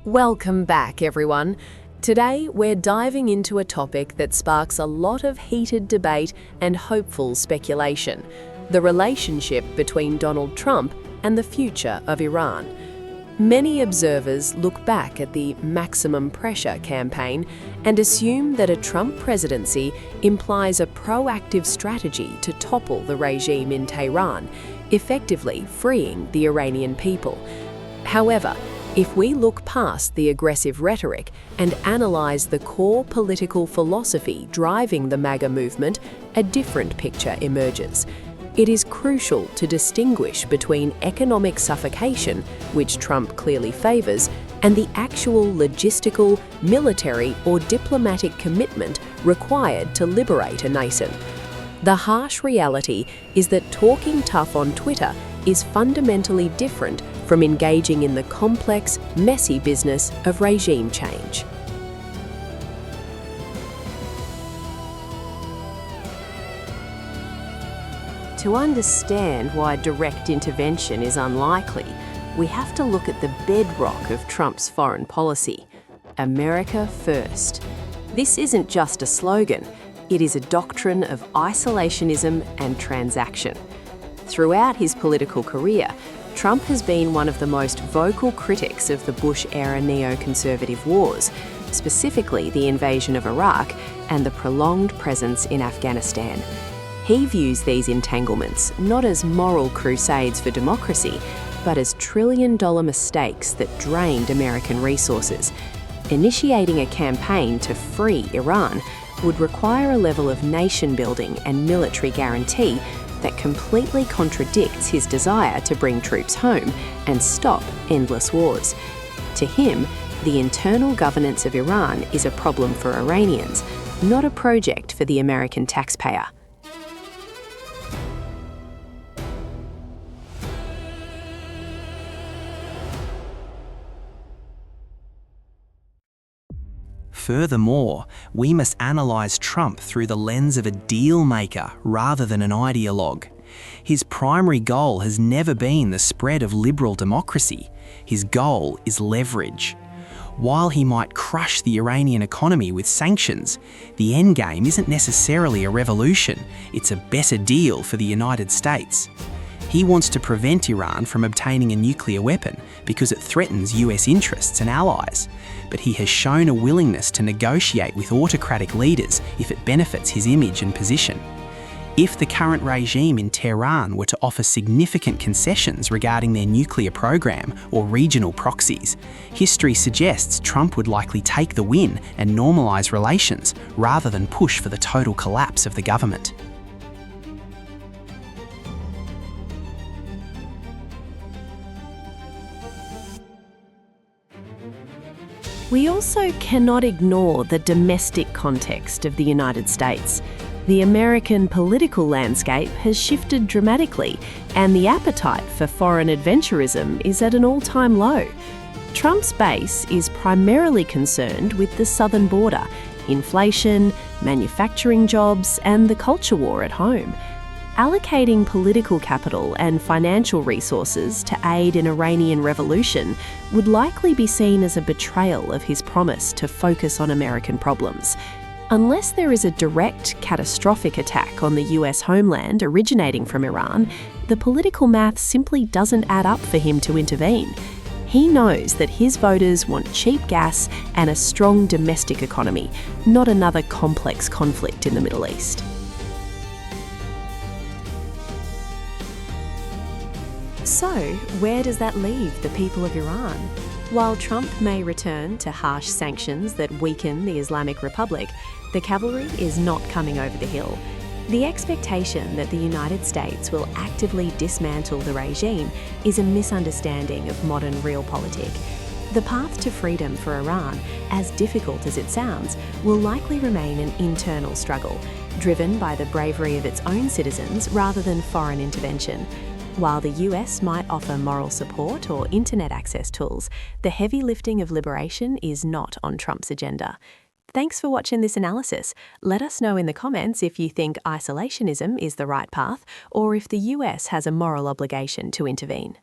Welcome back, everyone. Today, we're diving into a topic that sparks a lot of heated debate and hopeful speculation: the relationship between Donald Trump and the future of Iran. Many observers look back at the maximum pressure campaign and assume that a Trump presidency implies a proactive strategy to topple the regime in Tehran, effectively freeing the Iranian people. However, if we look past the aggressive rhetoric and analyze the core political philosophy driving the MAGA movement, a different picture emerges. It is crucial to distinguish between economic suffocation, which Trump clearly favors, and the actual logistical, military, or diplomatic commitment required to liberate a nation. The harsh reality is that talking tough on Twitter is fundamentally different from engaging in the complex, messy business of regime change. To understand why direct intervention is unlikely, we have to look at the bedrock of Trump's foreign policy: America first. This isn't just a slogan, it is a doctrine of isolationism and transaction. Throughout his political career, Trump has been one of the most vocal critics of the Bush-era neoconservative wars, specifically the invasion of Iraq and the prolonged presence in Afghanistan. He views these entanglements not as moral crusades for democracy, but as trillion-dollar mistakes that drained American resources. Initiating a campaign to free Iran would require a level of nation-building and military guarantee that completely contradicts his desire to bring troops home and stop endless wars. To him, the internal governance of Iran is a problem for Iranians, not a project for the American taxpayer. Furthermore, we must analyse Trump through the lens of a deal-maker rather than an ideologue. His primary goal has never been the spread of liberal democracy. His goal is leverage. While he might crush the Iranian economy with sanctions, the endgame isn't necessarily a revolution, it's a better deal for the United States. He wants to prevent Iran from obtaining a nuclear weapon because it threatens US interests and allies. But he has shown a willingness to negotiate with autocratic leaders if it benefits his image and position. If the current regime in Tehran were to offer significant concessions regarding their nuclear program or regional proxies, history suggests Trump would likely take the win and normalise relations rather than push for the total collapse of the government. We also cannot ignore the domestic context of the United States. The American political landscape has shifted dramatically, and the appetite for foreign adventurism is at an all-time low. Trump's base is primarily concerned with the southern border, inflation, manufacturing jobs, and the culture war at home. Allocating political capital and financial resources to aid an Iranian revolution would likely be seen as a betrayal of his promise to focus on American problems. Unless there is a direct, catastrophic attack on the US homeland originating from Iran, the political math simply doesn't add up for him to intervene. He knows that his voters want cheap gas and a strong domestic economy, not another complex conflict in the Middle East. So, where does that leave the people of Iran? While Trump may return to harsh sanctions that weaken the Islamic Republic, the cavalry is not coming over the hill. The expectation that the United States will actively dismantle the regime is a misunderstanding of modern realpolitik. The path to freedom for Iran, as difficult as it sounds, will likely remain an internal struggle, driven by the bravery of its own citizens rather than foreign intervention. While the US might offer moral support or internet access tools, the heavy lifting of liberation is not on Trump's agenda. Thanks for watching this analysis. Let us know in the comments if you think isolationism is the right path or if the US has a moral obligation to intervene.